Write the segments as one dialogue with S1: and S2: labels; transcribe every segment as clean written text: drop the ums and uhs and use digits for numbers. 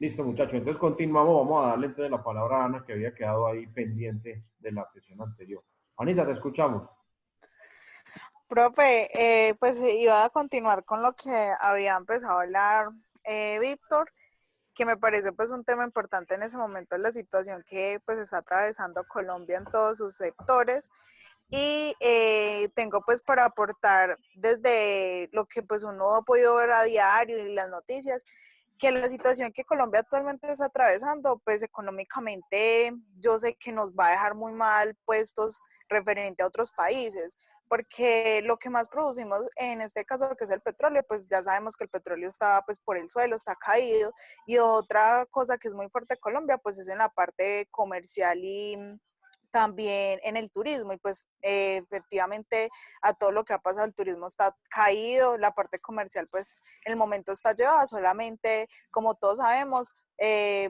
S1: Listo, muchachos. Entonces continuamos. Vamos a darle entonces la palabra a Ana, que había quedado ahí pendiente de la sesión anterior. Anita, te escuchamos.
S2: Profe, pues iba a continuar con lo que había empezado a hablar Víctor, que me parece pues un tema importante en ese momento, la situación que pues está atravesando Colombia en todos sus sectores. Y tengo pues para aportar desde lo que pues uno ha podido ver a diario y las noticias, que la situación que Colombia actualmente está atravesando, pues económicamente yo sé que nos va a dejar muy mal puestos referente a otros países, porque lo que más producimos en este caso que es el petróleo, pues ya sabemos que el petróleo está pues por el suelo, está caído, y otra cosa que es muy fuerte de Colombia pues es en la parte comercial y también en el turismo, y pues efectivamente a todo lo que ha pasado el turismo está caído, la parte comercial pues en el momento está llevada, solamente como todos sabemos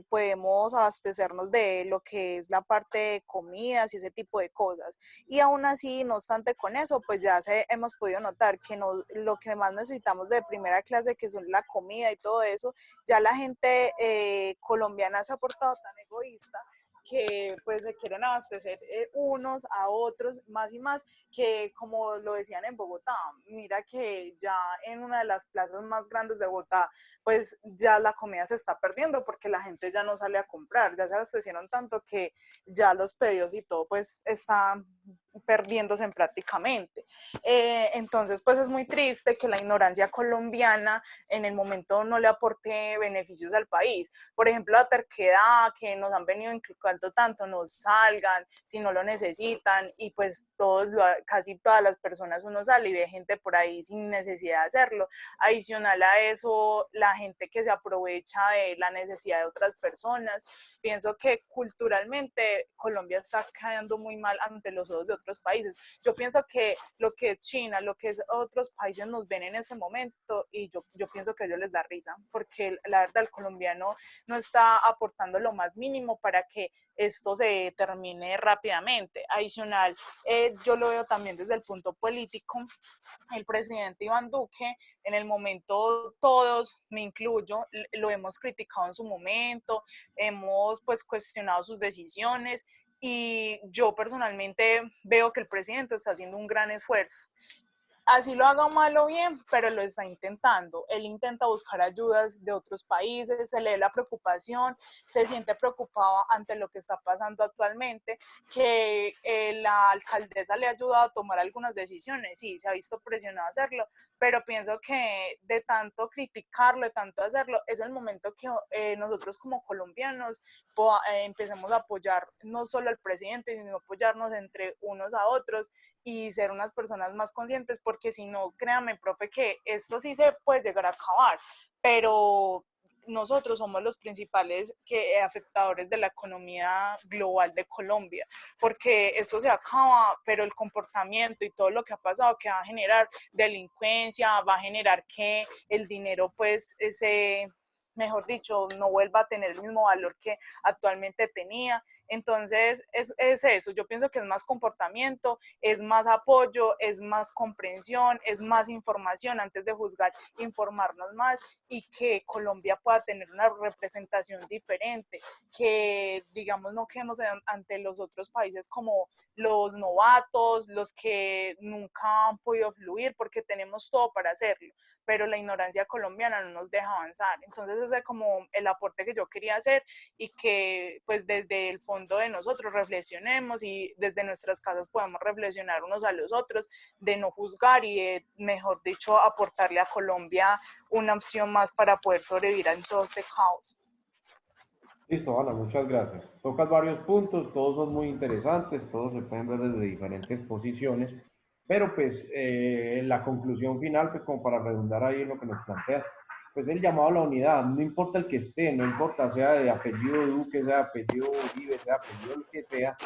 S2: podemos abastecernos de lo que es la parte de comidas y ese tipo de cosas, y aún así no obstante con eso pues ya hemos podido notar que no, lo que más necesitamos de primera clase, que son la comida y todo eso, ya la gente colombiana se ha portado tan egoísta que pues se quieren abastecer unos a otros más y más, que como lo decían en Bogotá, mira que ya en una de las plazas más grandes de Bogotá, pues ya la comida se está perdiendo porque la gente ya no sale a comprar, ya se abastecieron tanto que ya los pedidos y todo pues están perdiéndose prácticamente. Entonces pues es muy triste que la ignorancia colombiana en el momento no le aporte beneficios al país. Por ejemplo, la terquedad que nos han venido inculcando tanto, no salgan si no lo necesitan, y pues todos, casi todas las personas uno sale y ve gente por ahí sin necesidad de hacerlo. Adicional a eso, la gente que se aprovecha de la necesidad de otras personas. Pienso que culturalmente Colombia está quedando muy mal ante los ojos de otros países. Yo pienso que lo que es China, lo que es otros países nos ven en ese momento, y yo pienso que a ellos les da risa, porque la verdad el colombiano no está aportando lo más mínimo para que esto se termine rápidamente. Adicional, yo lo veo también desde el punto político. El presidente Iván Duque, en el momento todos, me incluyo, lo hemos criticado en su momento, hemos pues cuestionado sus decisiones, y yo personalmente veo que el presidente está haciendo un gran esfuerzo. Así lo haga mal o bien, pero lo está intentando. Él intenta buscar ayudas de otros países, se lee la preocupación, se siente preocupado ante lo que está pasando actualmente, que la alcaldesa le ha ayudado a tomar algunas decisiones, sí, se ha visto presionado a hacerlo, pero pienso que de tanto criticarlo, de tanto hacerlo, es el momento que nosotros como colombianos empecemos a apoyar no solo al presidente, sino apoyarnos entre unos a otros y ser unas personas más conscientes, porque si no, créanme, profe, que esto sí se puede llegar a acabar, pero nosotros somos los principales afectadores de la economía global de Colombia, porque esto se acaba, pero el comportamiento y todo lo que ha pasado, que va a generar delincuencia, va a generar que el dinero pues mejor dicho, no vuelva a tener el mismo valor que actualmente tenía. Entonces, es eso. Yo pienso que es más comportamiento, es más apoyo, es más comprensión, es más información antes de juzgar, informarnos más, y que Colombia pueda tener una representación diferente, que digamos no quedemos ante los otros países como los novatos, los que nunca han podido fluir, porque tenemos todo para hacerlo, pero la ignorancia colombiana no nos deja avanzar. Entonces ese es como el aporte que yo quería hacer, y que pues desde el fondo de nosotros reflexionemos, y desde nuestras casas podemos reflexionar unos a los otros, de no juzgar y de, mejor dicho, aportarle a Colombia una opción más para poder sobrevivir en todo este caos.
S1: Listo, Ana, muchas gracias. Tocas varios puntos, todos son muy interesantes, todos se pueden ver desde diferentes posiciones, pero pues la conclusión final, pues como para redundar ahí en lo que nos plantea, pues el llamado a la unidad, no importa el que esté, no importa sea de apellido Duque, sea de apellido Uribe, sea de apellido el que sea,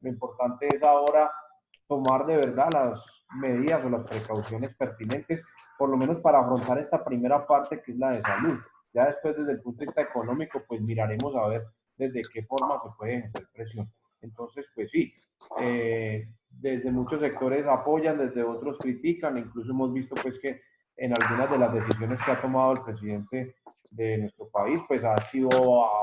S1: lo importante es ahora tomar de verdad las medidas o las precauciones pertinentes, por lo menos para afrontar esta primera parte que es la de salud. Ya después, desde el punto de vista económico, pues miraremos a ver desde qué forma se puede ejercer presión. Entonces, pues sí, desde muchos sectores apoyan, desde otros critican, incluso hemos visto pues que en algunas de las decisiones que ha tomado el presidente de nuestro país, pues ha sido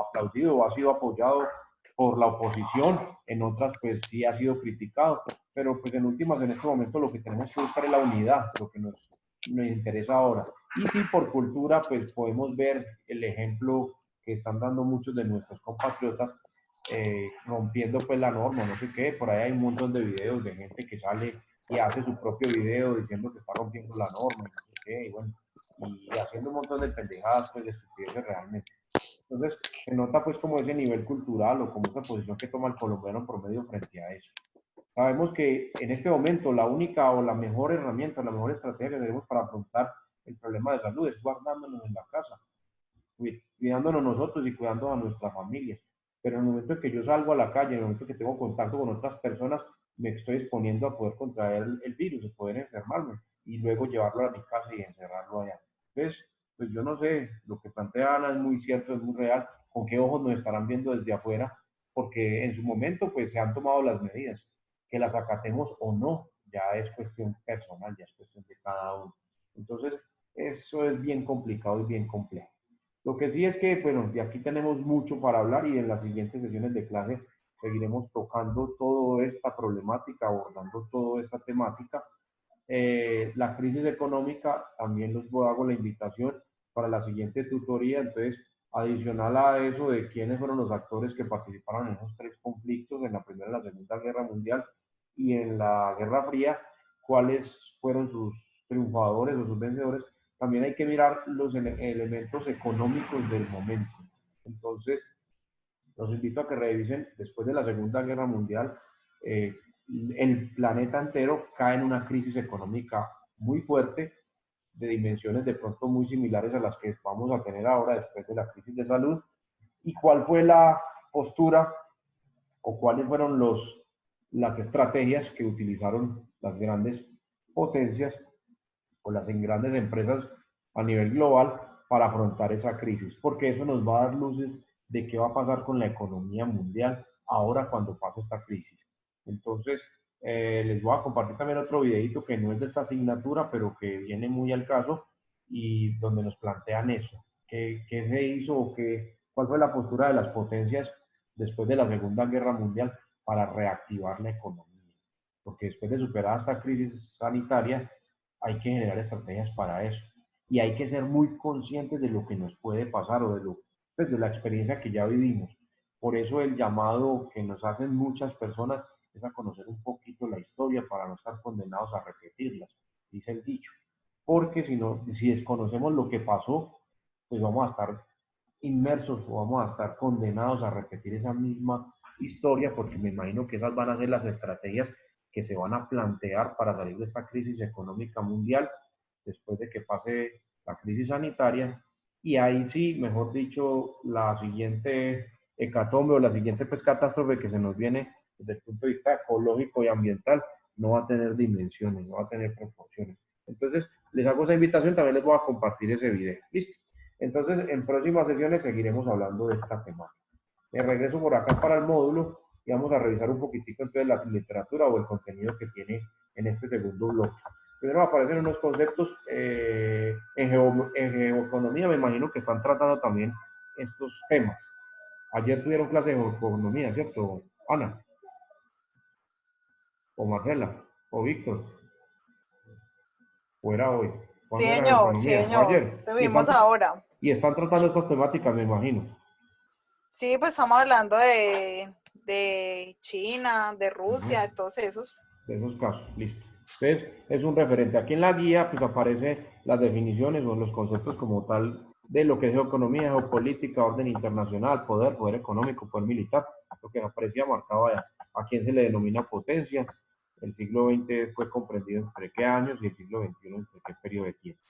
S1: aplaudido, ha sido apoyado por la oposición, en otras pues sí ha sido criticado, pero pues en últimas en este momento lo que tenemos que buscar es la unidad, lo que nos interesa ahora. Y sí, por cultura pues podemos ver el ejemplo que están dando muchos de nuestros compatriotas, rompiendo pues la norma, no sé qué, por ahí hay un montón de videos de gente que sale y hace su propio video diciendo que está rompiendo la norma y no sé qué, y bueno, y haciendo un montón de pendejadas, pues de estupideces realmente. Entonces, se nota pues como ese nivel cultural o como esa posición que toma el colombiano promedio frente a eso. Sabemos que en este momento la única o la mejor herramienta, la mejor estrategia que tenemos para afrontar el problema de salud es guardándonos en la casa, cuidándonos nosotros y cuidando a nuestras familias. Pero en el momento en que yo salgo a la calle, en el momento en que tengo contacto con otras personas, me estoy exponiendo a poder contraer el virus, a poder enfermarme y luego llevarlo a mi casa y encerrarlo allá. Entonces, pues yo no sé, lo que plantea Ana es muy cierto, es muy real, con qué ojos nos estarán viendo desde afuera, porque en su momento pues se han tomado las medidas, que las acatemos o no, ya es cuestión personal, ya es cuestión de cada uno. Entonces, eso es bien complicado y bien complejo. Lo que sí es que, bueno, de aquí tenemos mucho para hablar y en las siguientes sesiones de clase seguiremos tocando toda esta problemática, abordando toda esta temática. La crisis económica, también les hago la invitación para la siguiente tutoría, entonces, adicional a eso de quiénes fueron los actores que participaron en esos tres conflictos, en la Primera y la Segunda Guerra Mundial y en la Guerra Fría, cuáles fueron sus triunfadores o sus vencedores, también hay que mirar los elementos económicos del momento. Entonces, los invito a que revisen, después de la Segunda Guerra Mundial, eh, el planeta entero cae en una crisis económica muy fuerte, de dimensiones de pronto muy similares a las que vamos a tener ahora después de la crisis de salud. ¿Y cuál fue la postura o cuáles fueron las estrategias que utilizaron las grandes potencias o las grandes empresas a nivel global para afrontar esa crisis? Porque eso nos va a dar luces de qué va a pasar con la economía mundial ahora cuando pase esta crisis. Entonces, les voy a compartir también otro videito que no es de esta asignatura, pero que viene muy al caso y donde nos plantean eso. ¿Qué se hizo o cuál fue la postura de las potencias después de la Segunda Guerra Mundial para reactivar la economía? Porque después de superar esta crisis sanitaria, hay que generar estrategias para eso. Y hay que ser muy conscientes de lo que nos puede pasar o pues de la experiencia que ya vivimos. Por eso el llamado que nos hacen muchas personas es a conocer un poquito la historia para no estar condenados a repetirlas, dice el dicho. Porque si desconocemos lo que pasó, pues vamos a estar inmersos o vamos a estar condenados a repetir esa misma historia, porque me imagino que esas van a ser las estrategias que se van a plantear para salir de esta crisis económica mundial después de que pase la crisis sanitaria. Y ahí sí, mejor dicho, la siguiente hecatombe o la siguiente pues, catástrofe que se nos viene desde el punto de vista ecológico y ambiental no va a tener dimensiones, no va a tener proporciones. Entonces, les hago esa invitación, también les voy a compartir ese video. ¿Listo? Entonces, en próximas sesiones seguiremos hablando de esta temática. Me regreso por acá para el módulo y vamos a revisar un poquitico entonces la literatura o el contenido que tiene en este segundo bloque. Primero aparecen unos conceptos en geoeconomía, me imagino que están tratando también estos temas. Ayer tuvieron clase de geoeconomía, ¿cierto, Ana? O Marcela, o Víctor, o era hoy.
S2: Sí,
S1: ¿Cuándo era
S2: señor, sí,
S1: geoeconomía? O
S2: señor.
S1: ayer.
S2: Te vimos ahora.
S1: Y están tratando estas temáticas, me imagino.
S2: Sí, pues estamos hablando de China, de Rusia, de todos esos.
S1: De esos casos, listo. Entonces, es un referente. Aquí en la guía, pues aparecen las definiciones o los conceptos como tal de lo que es geoeconomía, geopolítica, orden internacional, poder económico, poder militar, lo que aparecía marcado allá. A quién se le denomina potencia. El siglo XX fue comprendido entre qué años y el siglo XXI entre qué periodo de tiempo.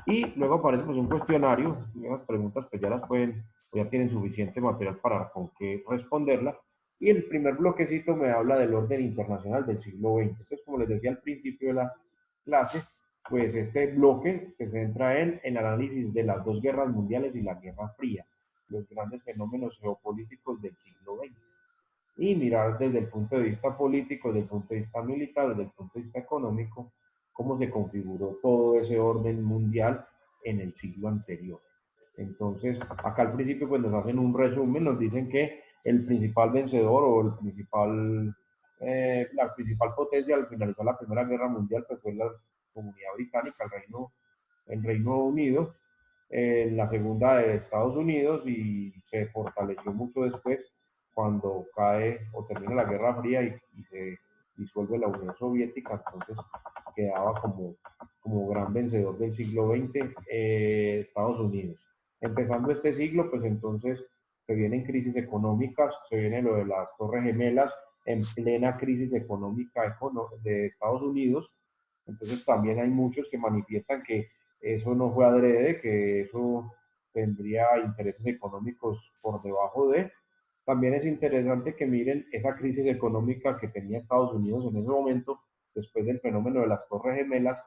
S1: Y luego aparece pues un cuestionario, unas preguntas que ya las pueden, o ya tienen suficiente material para con qué responderlas. Y el primer bloquecito me habla del orden internacional del siglo XX. Entonces, como les decía al principio de la clase, pues este bloque se centra en el análisis de las dos guerras mundiales y la Guerra Fría, los grandes fenómenos geopolíticos del siglo XX. Y mirar desde el punto de vista político, desde el punto de vista militar, desde el punto de vista económico, cómo se configuró todo ese orden mundial en el siglo anterior. Entonces, acá al principio pues nos hacen un resumen, nos dicen que el principal vencedor o la principal potencia al finalizar la Primera Guerra Mundial pues fue la Comunidad Británica, el Reino Unido, en la segunda de Estados Unidos, y se fortaleció mucho después cuando cae o termina la Guerra Fría y se disuelve la Unión Soviética. Entonces quedaba como gran vencedor del siglo XX Estados Unidos. Empezando este siglo, pues entonces se vienen crisis económicas, se viene lo de las Torres Gemelas en plena crisis económica de Estados Unidos. Entonces también hay muchos que manifiestan que eso no fue adrede, que eso tendría intereses económicos por debajo de. También es interesante que miren esa crisis económica que tenía Estados Unidos en ese momento, después del fenómeno de las Torres Gemelas,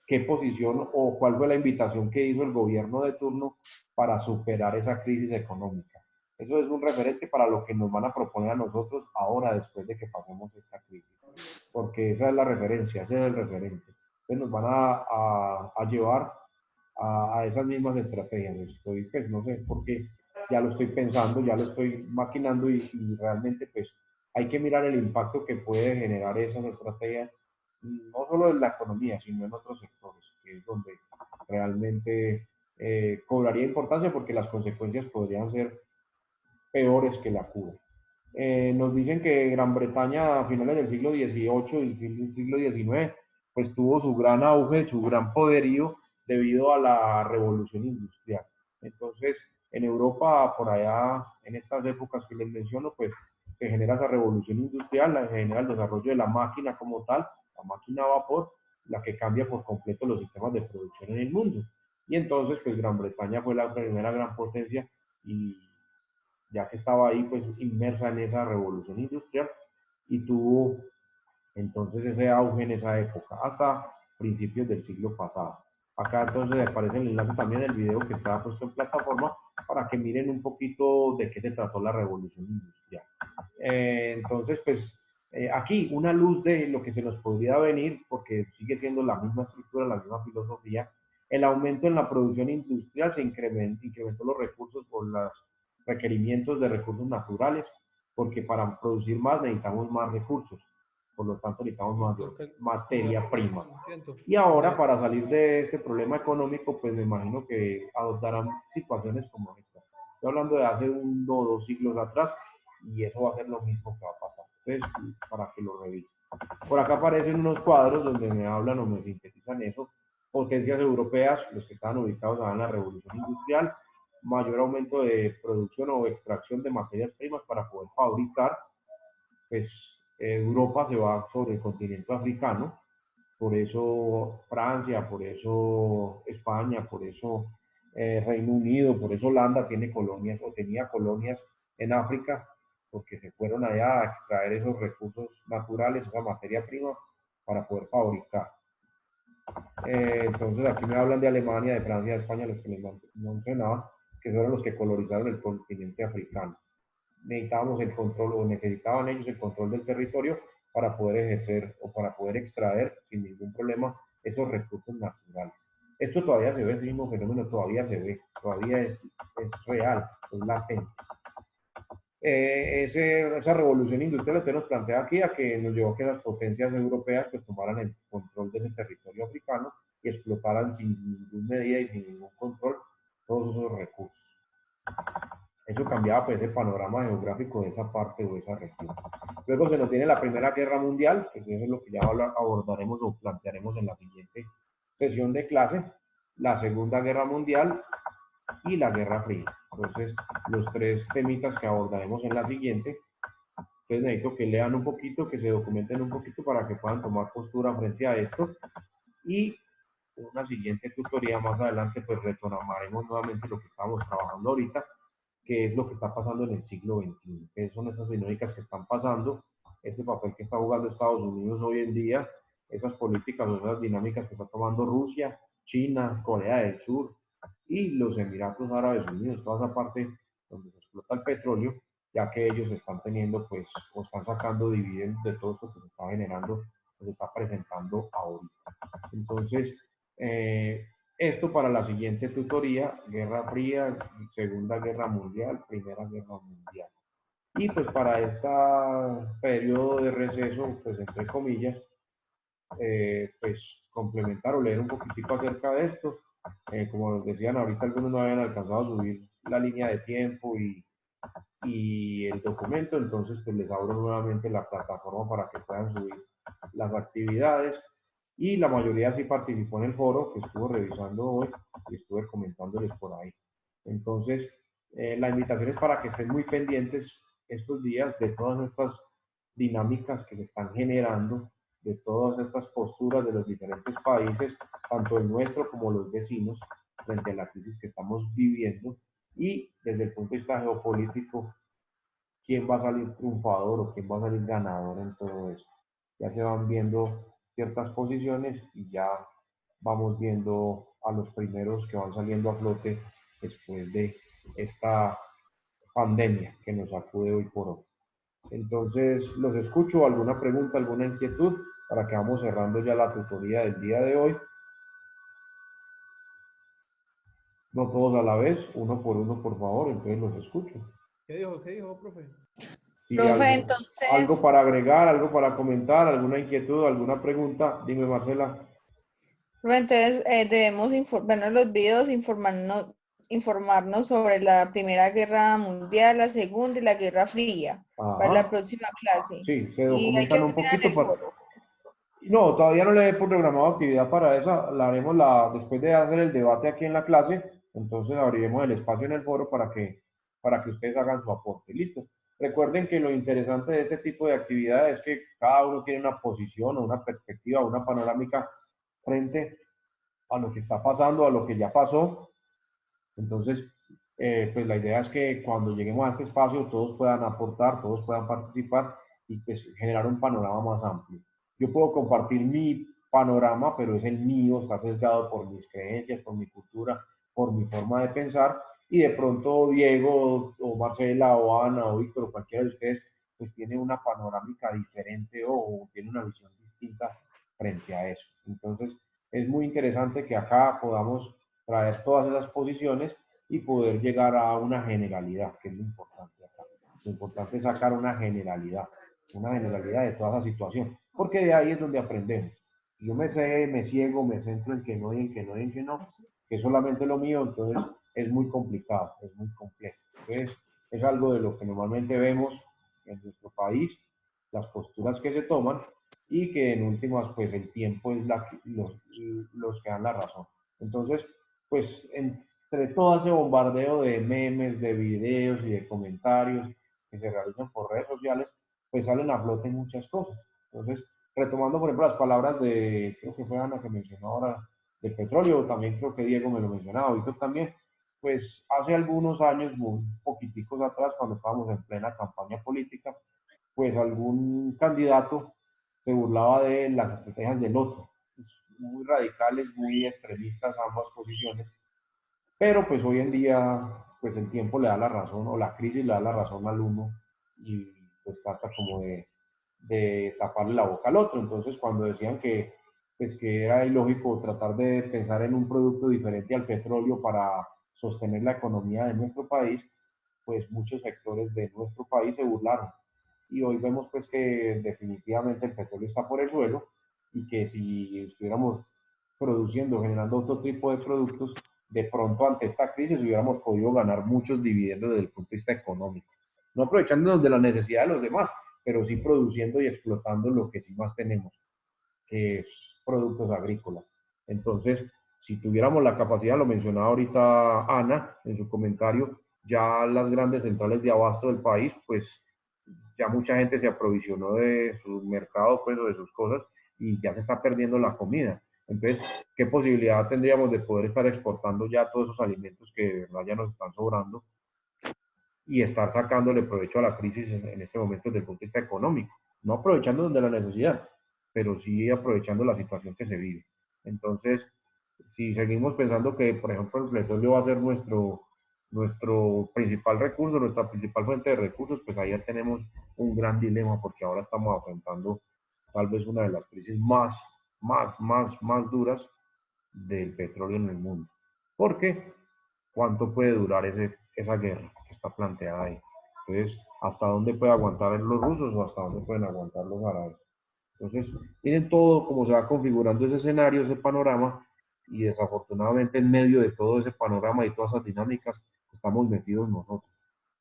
S1: qué posición o cuál fue la invitación que hizo el gobierno de turno para superar esa crisis económica. Eso es un referente para lo que nos van a proponer a nosotros ahora, después de que pasemos esta crisis, porque esa es la referencia, ese es el referente. Entonces nos van a llevar a esas mismas estrategias. Estoy, pues no sé, porque ya lo estoy pensando, ya lo estoy maquinando y realmente pues hay que mirar el impacto que puede generar esas estrategias, no solo en la economía, sino en otros sectores, que es donde realmente cobraría importancia porque las consecuencias podrían ser peores que la cura. Nos dicen que Gran Bretaña a finales del siglo XVIII y del siglo XIX pues tuvo su gran auge, su gran poderío debido a la revolución industrial. Entonces, en Europa, por allá, en estas épocas que les menciono, pues se genera esa revolución industrial, se genera el desarrollo de la máquina como tal, la máquina a vapor, la que cambia por completo los sistemas de producción en el mundo. Y entonces, pues Gran Bretaña fue la primera gran potencia y ya que estaba ahí pues inmersa en esa revolución industrial y tuvo entonces ese auge en esa época, hasta principios del siglo pasado. Acá entonces aparece el enlace también del video que estaba puesto en plataforma para que miren un poquito de qué se trató la revolución industrial. Entonces, pues aquí una luz de lo que se nos podría venir, porque sigue siendo la misma estructura, la misma filosofía, el aumento en la producción industrial se incrementó los recursos por los requerimientos de recursos naturales, porque para producir más necesitamos más recursos, por lo tanto necesitamos más materia prima. Y ahora para salir de este problema económico, pues me imagino que adoptarán situaciones como esta. Estoy hablando de hace 1 o 2 siglos atrás y eso va a ser lo mismo que va a pasar. Entonces, para que lo revisen. Por acá aparecen unos cuadros donde me hablan o me sintetizan eso. Potencias europeas, los que estaban ubicados en la revolución industrial, mayor aumento de producción o extracción de materias primas para poder fabricar, pues Europa se va sobre el continente africano, por eso Francia, por eso España, por eso Reino Unido, por eso Holanda tiene colonias o tenía colonias en África, porque se fueron allá a extraer esos recursos naturales, esa materia prima, para poder fabricar. Entonces aquí me hablan de Alemania, de Francia, de España, los que les mencionaba, que fueron los que colonizaron el continente africano. Necesitábamos el control, o necesitaban ellos el control del territorio para poder ejercer o para poder extraer sin ningún problema esos recursos naturales. Esto todavía se ve, ese mismo fenómeno todavía se ve, todavía es real, es latente. Esa revolución industrial que nos plantea aquí a que nos llevó a que las potencias europeas pues tomaran el control de ese territorio africano y explotaran sin ninguna medida y sin ningún control todos esos recursos. Eso cambiaba pues el panorama geográfico de esa parte o de esa región. Luego se nos tiene la Primera Guerra Mundial, que eso es lo que ya abordaremos o plantearemos en la siguiente sesión de clase, la Segunda Guerra Mundial y la Guerra Fría. Entonces, los tres temitas que abordaremos en la siguiente, entonces necesito que lean un poquito, que se documenten un poquito para que puedan tomar postura frente a esto y en una siguiente tutoría más adelante pues retomaremos nuevamente lo que estamos trabajando ahorita, qué es lo que está pasando en el siglo XXI, qué son esas dinámicas que están pasando, ese papel que está jugando Estados Unidos hoy en día, esas políticas o esas dinámicas que está tomando Rusia, China, Corea del Sur y los Emiratos Árabes Unidos, toda esa parte donde se explota el petróleo, ya que ellos están teniendo, pues, o están sacando dividendos de todo esto que se está generando, que se está presentando ahorita. Entonces, Esto para la siguiente tutoría: Guerra Fría, Segunda Guerra Mundial, Primera Guerra Mundial. Y pues para este periodo de receso, pues entre comillas, pues complementar o leer un poquitico acerca de esto. Como decían ahorita, algunos no habían alcanzado a subir la línea de tiempo y el documento, entonces pues les abro nuevamente la plataforma para que puedan subir las actividades, y la mayoría sí participó en el foro que estuve revisando hoy y estuve comentándoles por ahí. Entonces, la invitación es para que estén muy pendientes estos días de todas estas dinámicas que se están generando, de todas estas posturas de los diferentes países, tanto el nuestro como los vecinos, frente a la crisis que estamos viviendo, y desde el punto de vista geopolítico, quién va a salir triunfador o quién va a salir ganador en todo esto. Ya se van viendo ciertas posiciones y ya vamos viendo a los primeros que van saliendo a flote después de esta pandemia que nos sacude hoy por hoy. Entonces, los escucho. ¿Alguna pregunta, alguna inquietud? Para que vamos cerrando ya la tutoría del día de hoy. No todos a la vez, uno, por favor, entonces los escucho.
S3: ¿Qué dijo, profe?
S1: Si
S2: Profe,
S1: algo
S2: entonces,
S1: para agregar, algo para comentar, alguna inquietud, alguna pregunta, dime, Marcela.
S2: debemos vernos los videos, informarnos sobre la Primera Guerra Mundial, la Segunda y la Guerra Fría para la
S1: Ajá,
S2: próxima clase.
S1: sí, se
S2: Y hay que
S1: documentan un
S2: opinar en
S1: poquito
S2: el
S1: para...
S2: foro.
S1: No, todavía no le he programado actividad para esa, la haremos después de hacer el debate aquí en la clase, entonces abriremos el espacio en el foro para que ustedes hagan su aporte. Listo. Recuerden que lo interesante de este tipo de actividades es que cada uno tiene una posición o una perspectiva, una panorámica frente a lo que está pasando, a lo que ya pasó. Entonces, pues la idea es que cuando lleguemos a este espacio todos puedan aportar, todos puedan participar y pues generar un panorama más amplio. Yo puedo compartir mi panorama, pero es el mío, está sesgado por mis creencias, por mi cultura, por mi forma de pensar, y de pronto Diego o Marcela o Ana o Víctor o cualquiera de ustedes pues tiene una panorámica diferente o tiene una visión distinta frente a eso. Entonces, es muy interesante que acá podamos traer todas esas posiciones y poder llegar a una generalidad, que es lo importante acá. Lo importante es sacar una generalidad de toda esa situación, porque de ahí es donde aprendemos. Si yo me ciego, me centro en que no y en que no y en que no, que es solamente lo mío, entonces es muy complicado, es muy complejo. Entonces, es algo de lo que normalmente vemos en nuestro país, las posturas que se toman, y que en últimas, pues el tiempo es los que dan la razón. Entonces, pues entre todo ese bombardeo de memes, de videos y de comentarios que se realizan por redes sociales, pues salen a flote muchas cosas. Entonces, retomando por ejemplo las palabras de, creo que fue Ana que mencionó ahora, del petróleo, también creo que Diego me lo mencionaba, Víctor también, pues hace algunos años, muy poquiticos atrás, cuando estábamos en plena campaña política, pues algún candidato se burlaba de las estrategias del otro. Muy radicales, muy extremistas ambas posiciones, pero pues hoy en día pues el tiempo le da la razón o la crisis le da la razón al uno y pues trata como de taparle la boca al otro. Entonces cuando decían que pues que era ilógico tratar de pensar en un producto diferente al petróleo para sostener la economía de nuestro país, pues muchos sectores de nuestro país se burlaron. Y hoy vemos pues que definitivamente el petróleo está por el suelo y que si estuviéramos produciendo, generando otro tipo de productos, de pronto ante esta crisis hubiéramos podido ganar muchos dividendos desde el punto de vista económico. No aprovechándonos de la necesidad de los demás, pero sí produciendo y explotando lo que sí más tenemos, que es productos agrícolas. Entonces, si tuviéramos la capacidad, lo mencionaba ahorita Ana en su comentario, ya las grandes centrales de abasto del país, pues ya mucha gente se aprovisionó de su mercado, pues, o de sus cosas, y ya se está perdiendo la comida. Entonces, ¿qué posibilidad tendríamos de poder estar exportando ya todos esos alimentos que de verdad ya nos están sobrando y estar sacándole provecho a la crisis en este momento desde el punto de vista económico? No aprovechando de la necesidad, pero sí aprovechando la situación que se vive. Entonces, si seguimos pensando que, por ejemplo, el petróleo va a ser nuestro principal recurso, nuestra principal fuente de recursos, pues ahí ya tenemos un gran dilema porque ahora estamos afrontando tal vez una de las crisis más duras del petróleo en el mundo. Porque ¿cuánto puede durar esa guerra que está planteada ahí? Entonces, ¿hasta dónde puede aguantar los rusos o hasta dónde pueden aguantar los árabes? Entonces, miren todo cómo se va configurando ese escenario, ese panorama, y desafortunadamente en medio de todo ese panorama y todas esas dinámicas estamos metidos nosotros.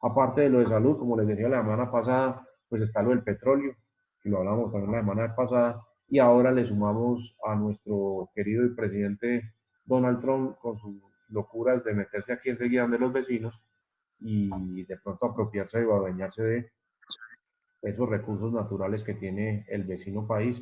S1: Aparte de lo de salud, como les decía la semana pasada, pues está lo del petróleo, que lo hablamos también la semana pasada, y ahora le sumamos a nuestro querido y presidente Donald Trump con sus locuras de meterse aquí enseguida de los vecinos y de pronto apropiarse y adueñarse de esos recursos naturales que tiene el vecino país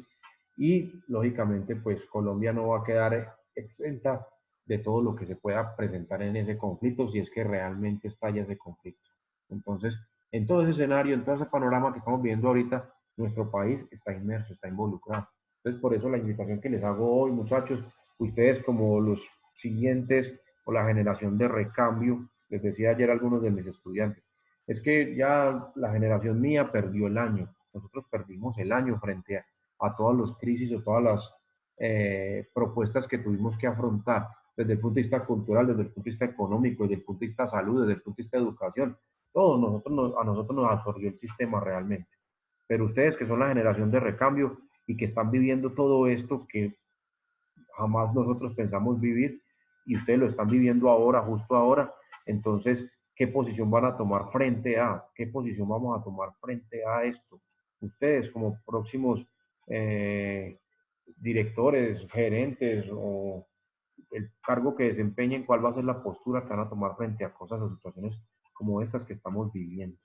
S1: y lógicamente pues Colombia no va a quedar exenta de todo lo que se pueda presentar en ese conflicto si es que realmente estalla ese conflicto. Entonces, en todo ese escenario, en todo ese panorama que estamos viendo ahorita, nuestro país está inmerso, está involucrado. Entonces, por eso la invitación que les hago hoy, muchachos, ustedes como los siguientes o la generación de recambio, les decía ayer a algunos de mis estudiantes, es que ya la generación mía perdió el año. Nosotros perdimos el año frente a todas las crisis o todas las propuestas que tuvimos que afrontar desde el punto de vista cultural, desde el punto de vista económico, desde el punto de vista salud, desde el punto de vista de educación. Todo a nosotros nos absorbió el sistema realmente. Pero ustedes que son la generación de recambio y que están viviendo todo esto que jamás nosotros pensamos vivir y ustedes lo están viviendo ahora, justo ahora. Entonces, ¿qué posición van a tomar frente a? ¿Qué posición vamos a tomar frente a esto? Ustedes como próximos directores, gerentes o el cargo que desempeñen, cuál va a ser la postura que van a tomar frente a cosas o situaciones como estas que estamos viviendo.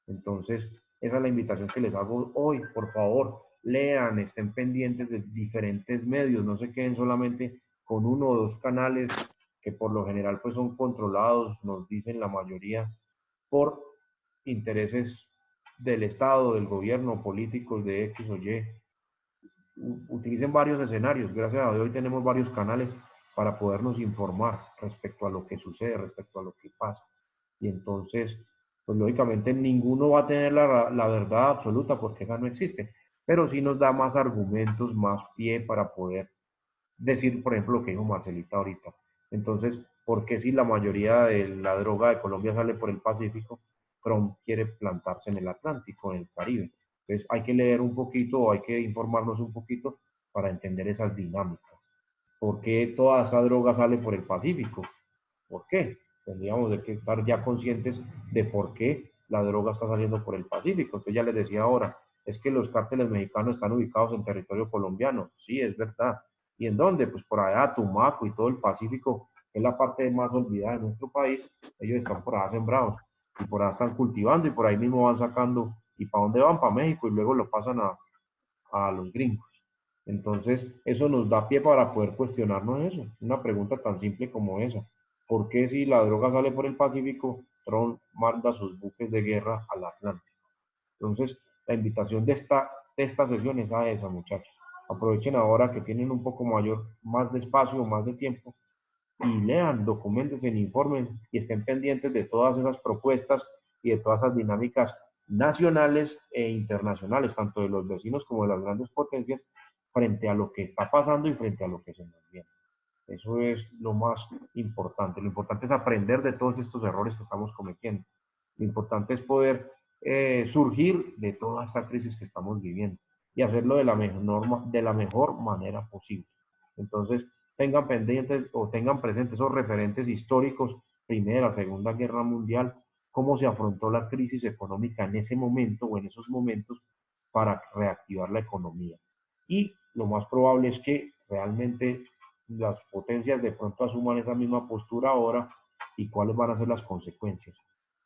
S1: Entonces, esa es la invitación que les hago hoy. Por favor, lean, estén pendientes de diferentes medios, no se queden solamente con uno o dos canales que por lo general pues son controlados, nos dicen la mayoría, por intereses del Estado, del gobierno, políticos de X o Y. Utilicen varios escenarios. Gracias a Dios hoy tenemos varios canales para podernos informar respecto a lo que sucede, respecto a lo que pasa. Y entonces, pues lógicamente ninguno va a tener la verdad absoluta porque esa no existe, pero sí nos da más argumentos, más pie para poder decir, por ejemplo, lo que dijo Marcelita ahorita. Entonces, ¿por qué si la mayoría de la droga de Colombia sale por el Pacífico, Trump quiere plantarse en el Atlántico, en el Caribe? Entonces, hay que leer un poquito o hay que informarnos un poquito para entender esas dinámicas. ¿Por qué toda esa droga sale por el Pacífico? ¿Por qué? Tendríamos que estar ya conscientes de por qué la droga está saliendo por el Pacífico. Entonces ya les decía ahora, es que los cárteles mexicanos están ubicados en territorio colombiano. Sí, es verdad. ¿Y en dónde? Pues por allá, Tumaco y todo el Pacífico, que es la parte más olvidada de nuestro país. Ellos están por allá sembrados y por allá están cultivando y por ahí mismo van sacando. ¿Y para dónde van? Para México y luego lo pasan a los gringos. Entonces, eso nos da pie para poder cuestionarnos eso. Una pregunta tan simple como esa. ¿Por qué si la droga sale por el Pacífico, Trump manda sus buques de guerra al Atlántico? Entonces, la invitación de esta sesión es a esa, muchachos. Aprovechen ahora que tienen un poco más de espacio, más de tiempo, y lean, documentense, informen y estén pendientes de todas esas propuestas y de todas esas dinámicas nacionales e internacionales, tanto de los vecinos como de las grandes potencias, frente a lo que está pasando y frente a lo que se nos viene. Eso es lo más importante. Lo importante es aprender de todos estos errores que estamos cometiendo. Lo importante es poder surgir de toda esta crisis que estamos viviendo y hacerlo de la mejor manera posible. Entonces, tengan pendientes o tengan presentes esos referentes históricos, Primera, Segunda Guerra Mundial, cómo se afrontó la crisis económica en ese momento o en esos momentos para reactivar la economía. Y lo más probable es que realmente las potencias de pronto asuman esa misma postura ahora y cuáles van a ser las consecuencias.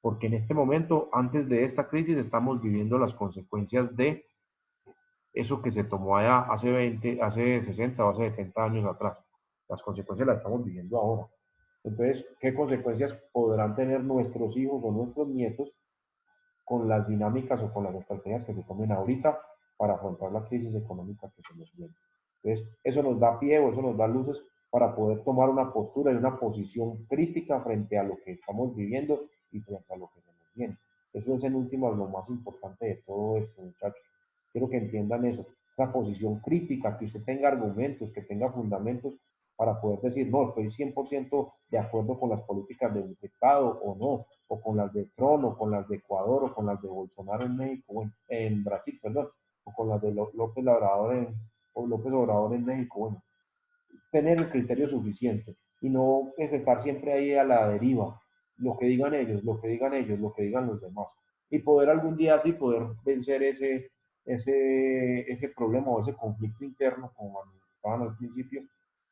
S1: Porque en este momento, antes de esta crisis, estamos viviendo las consecuencias de eso que se tomó allá hace 20, hace 60 o hace 70 años atrás. Las consecuencias las estamos viviendo ahora. Entonces, ¿qué consecuencias podrán tener nuestros hijos o nuestros nietos con las dinámicas o con las estrategias que se tomen ahorita para afrontar la crisis económica que se nos viene? Entonces, eso nos da pie o eso nos da luces para poder tomar una postura y una posición crítica frente a lo que estamos viviendo y frente a lo que se nos viene. Eso es en últimas lo más importante de todo esto, muchachos. Quiero que entiendan eso, esa posición crítica, que usted tenga argumentos, que tenga fundamentos para poder decir, no, estoy 100% de acuerdo con las políticas del Estado o no, o con las de Trump, o con las de Ecuador, o con las de Bolsonaro en México, bueno, en Brasil, perdón, o con las de López Obrador en México, bueno, tener el criterio suficiente y no es estar siempre ahí a la deriva, lo que digan ellos, lo que digan ellos, lo que digan los demás, y poder algún día así poder vencer ese problema o ese conflicto interno, como estaban al principio,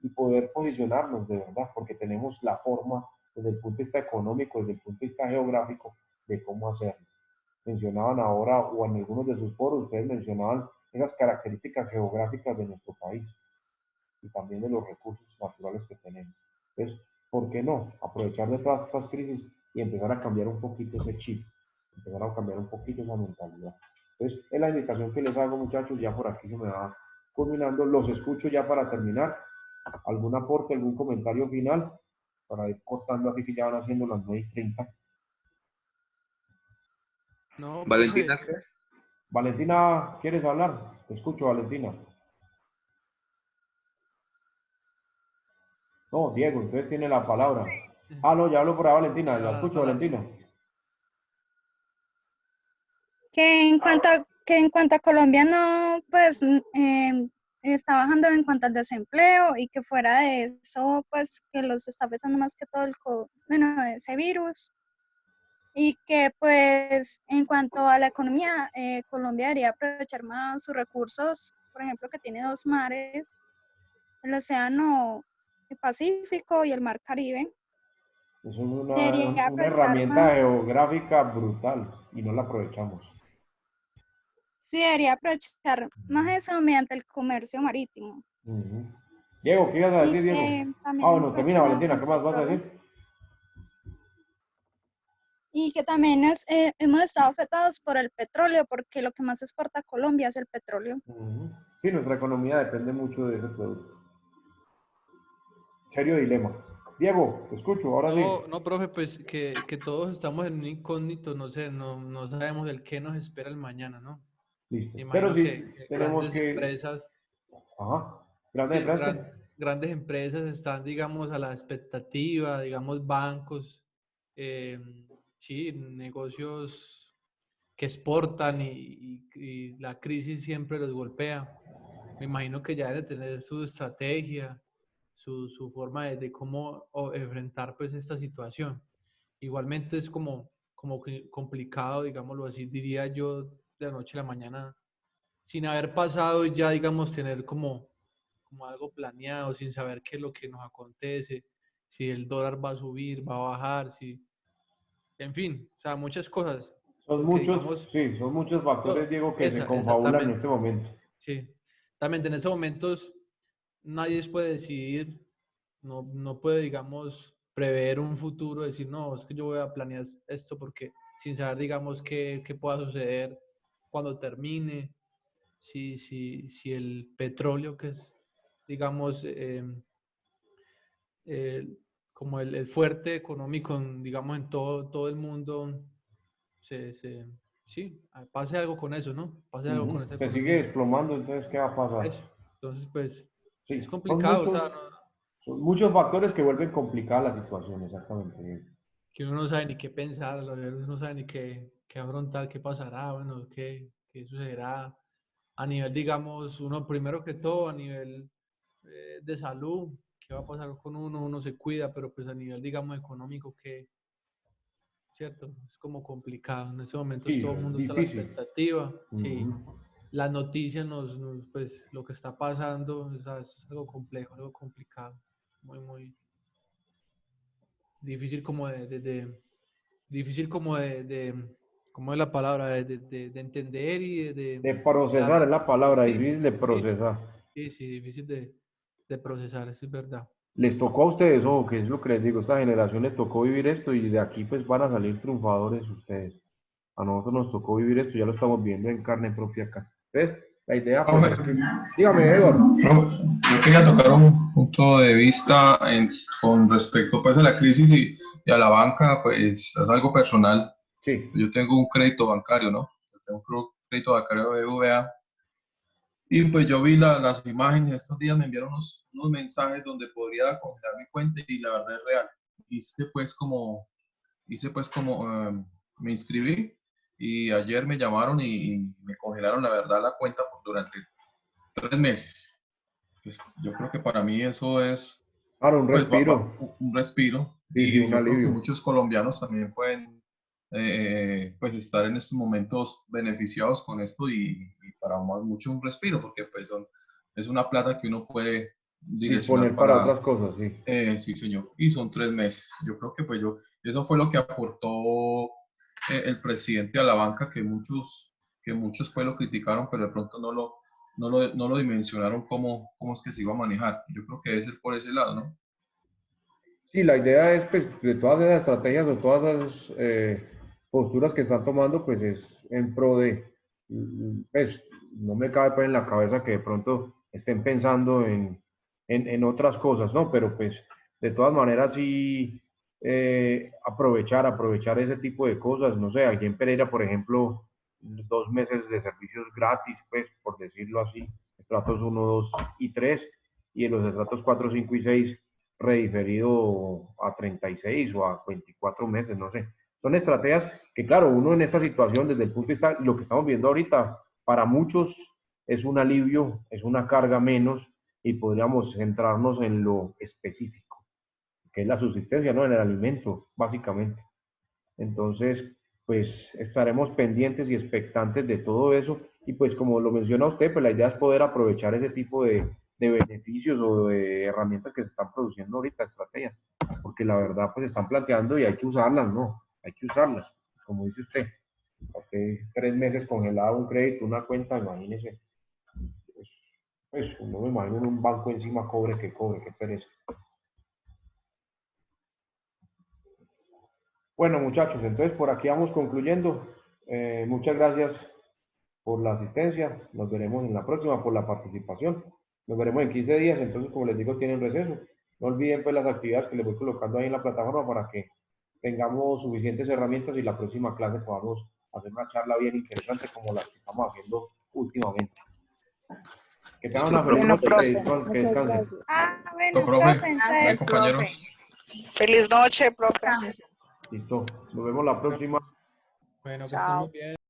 S1: y poder posicionarnos de verdad, porque tenemos la forma desde el punto de vista económico, desde el punto de vista geográfico, de cómo hacerlo. Mencionaban ahora, o en algunos de sus foros, ustedes mencionaban esas características geográficas de nuestro país y también de los recursos naturales que tenemos. Entonces, ¿por qué no aprovechar de todas estas crisis y empezar a cambiar un poquito ese chip, empezar a cambiar un poquito esa mentalidad? Entonces, es la invitación que les hago, muchachos, ya por aquí se me va culminando, los escucho ya para terminar. ¿Algún aporte, algún comentario final? Para ir cortando así que ya van haciendo las 9:30.
S3: No, profe,
S4: Valentina,
S1: Valentina, ¿quieres hablar? Te escucho, Valentina. No, Diego, entonces tiene la palabra. Ah, no, ya hablo por ahí, Valentina, la escucho, Valentina.
S5: Que en cuanto a Colombia no, pues está bajando en cuanto al desempleo y que fuera de eso, pues que los está afectando más que todo ese virus. Y que pues en cuanto a la economía, Colombia debería aprovechar más sus recursos, por ejemplo, que tiene dos mares, el Océano Pacífico y el Mar Caribe.
S1: Eso es una
S5: Debería aprovechar
S1: herramienta
S5: más,
S1: geográfica brutal y no la aprovechamos.
S5: sí, debería aprovechar más eso mediante el comercio marítimo.
S1: Diego, ¿qué ibas a
S5: Y
S1: decir, Diego?
S5: que
S1: Ah,
S5: también en
S1: bueno, termina,
S5: cuanto
S1: Valentina,
S5: al
S1: ¿qué más vas a
S5: petróleo,
S1: decir?
S5: y que también hemos estado afectados por el petróleo, porque lo que más exporta Colombia es el petróleo.
S1: Sí, nuestra economía depende mucho de ese producto. Serio dilema. Diego, te escucho, ahora sí.
S3: no, profe, pues que todos estamos en un incógnito, no sé, no sabemos el qué nos espera el mañana, ¿no?
S1: Listo.
S3: Me
S1: Pero
S3: imagino
S1: sí,
S3: que
S1: tenemos
S3: grandes
S1: que...
S3: empresas,
S1: Ajá. Grande,
S3: sí,
S1: grande.
S3: grandes empresas están, digamos, a la expectativa, digamos, bancos, eh, sí, negocios que exportan y la crisis siempre los golpea. Me imagino que ya debe tener su estrategia, su forma de cómo enfrentar pues esta situación. Igualmente es como que complicado, digámoslo así, diría yo, de la noche a la mañana, sin haber pasado ya, digamos, tener como algo planeado, sin saber qué es lo que nos acontece, si el dólar va a subir, va a bajar, si, en fin, o sea, muchas cosas,
S1: Son
S3: porque
S1: muchos,
S3: digamos,
S1: sí, son muchos factores, Diego, que se confabulan en
S3: exactamente,
S1: este momento.
S3: sí, exactamente, en esos momentos nadie puede decidir, no puede, digamos, prever un futuro, decir, no, es que yo voy a planear esto porque sin saber, digamos, qué pueda suceder cuando termine, si el petróleo, que es, digamos, como el fuerte económico, digamos, en todo el mundo, sí, pase algo con eso, ¿no? Pase algo con esa
S1: Se sigue
S3: economía.
S1: desplomando, entonces, ¿qué va a pasar?
S3: Eso. Entonces, pues, es
S1: Sí,
S3: complicado, o sea,
S1: son muchos factores que vuelven complicada la situación, exactamente.
S3: que uno no sabe ni qué pensar, uno no sabe ni qué afrontar, qué pasará, bueno, qué sucederá a nivel, digamos, uno primero que todo, a nivel de salud, qué va a pasar con uno se cuida, pero pues a nivel, digamos, económico, que, ¿cierto? Es como complicado, en estos momentos
S1: Sí,
S3: todo el
S1: es
S3: mundo está a la
S1: difícil.
S3: expectativa, sí, las noticias pues, lo que está pasando, o sea, es algo complejo, algo complicado, muy difícil como difícil como ¿cómo es la palabra? De entender y
S1: De procesar es la palabra, difícil de
S3: sí,
S1: procesar.
S3: sí, difícil de procesar, eso es verdad.
S1: Les tocó a ustedes, ojo, que es lo que les digo, esta generación les tocó vivir esto y de aquí pues van a salir triunfadores ustedes. A nosotros nos tocó vivir esto, ya lo estamos viendo en carne propia acá. Entonces, la idea pues es que... Dígame, Eduardo.
S4: yo quería tocar un punto de vista con respecto pues a la crisis y a la banca, pues es algo personal.
S1: Sí.
S4: Yo tengo un crédito bancario, ¿no? Yo tengo un crédito bancario de BBVA Y pues yo vi las imágenes, estos días me enviaron unos mensajes donde podría congelar mi cuenta y la verdad es real. Hice pues como, me inscribí y ayer me llamaron y me congelaron la verdad la cuenta durante 3 meses. Pues, yo creo que para mí eso es
S1: Claro, un
S4: pues
S1: respiro.
S4: un respiro
S1: Sí, sí,
S4: y
S1: un
S4: yo creo que
S1: alivio.
S4: muchos colombianos también pueden pues estar en estos momentos beneficiados con esto y para mucho un respiro porque pues es una plata que uno puede direccionar
S1: Disponer para
S4: para,
S1: otras cosas, sí.
S4: sí señor, y son 3 meses. Yo creo que pues eso fue lo que aportó el presidente a la banca que muchos pues lo criticaron pero de pronto no lo dimensionaron cómo es que se iba a manejar. Yo creo que debe ser por ese lado, ¿no?
S1: Sí, la idea es, pues, de todas esas estrategias o todas esas posturas que están tomando, pues es en pro de, pues, no me cabe pues en la cabeza que de pronto estén pensando en otras cosas, ¿no? Pero pues, de todas maneras, sí, aprovechar ese tipo de cosas, no sé, aquí en Pereira, por ejemplo, 2 meses de servicios gratis, pues, por decirlo así, estratos 1, 2 y 3, y en los estratos 4, 5 y 6 rediferido a 36 o a 24 meses, no sé. Son estrategias que, claro, uno en esta situación, desde el punto de vista, lo que estamos viendo ahorita, para muchos es un alivio, es una carga menos y podríamos centrarnos en lo específico, que es la subsistencia, ¿no? En el alimento, básicamente. Entonces, pues estaremos pendientes y expectantes de todo eso. Y pues como lo menciona usted, pues la idea es poder aprovechar ese tipo de beneficios o de herramientas que se están produciendo ahorita, estrategias, porque la verdad pues se están planteando y hay que usarlas, ¿no? Hay que usarlas, como dice usted. Porque 3 meses congelado un crédito, una cuenta, imagínese. Pues no me imagino en un banco encima cobre, qué pereza. Bueno, muchachos, entonces por aquí vamos concluyendo. Muchas gracias por la asistencia. Nos veremos en la próxima, por la participación. Nos veremos en 15 días. Entonces, como les digo, tienen receso. No olviden pues las actividades que les voy colocando ahí en la plataforma para que tengamos suficientes herramientas y la próxima clase podamos hacer una charla bien interesante como la que estamos haciendo últimamente. Que tengan
S4: Listo,
S1: una feliz
S4: profe.
S2: Bueno,
S1: noche y
S2: profe,
S1: que
S2: muchas
S1: descansen.
S2: gracias.
S5: Ah,
S4: Listo,
S5: bueno,
S4: profe.
S5: profe,
S4: Bien,
S5: entonces,
S2: Gracias, profe.
S4: compañeros.
S2: Feliz noche, profe.
S5: descanse.
S1: Listo. Nos vemos la próxima.
S3: Bueno, que estén muy
S2: Chao.
S3: bien.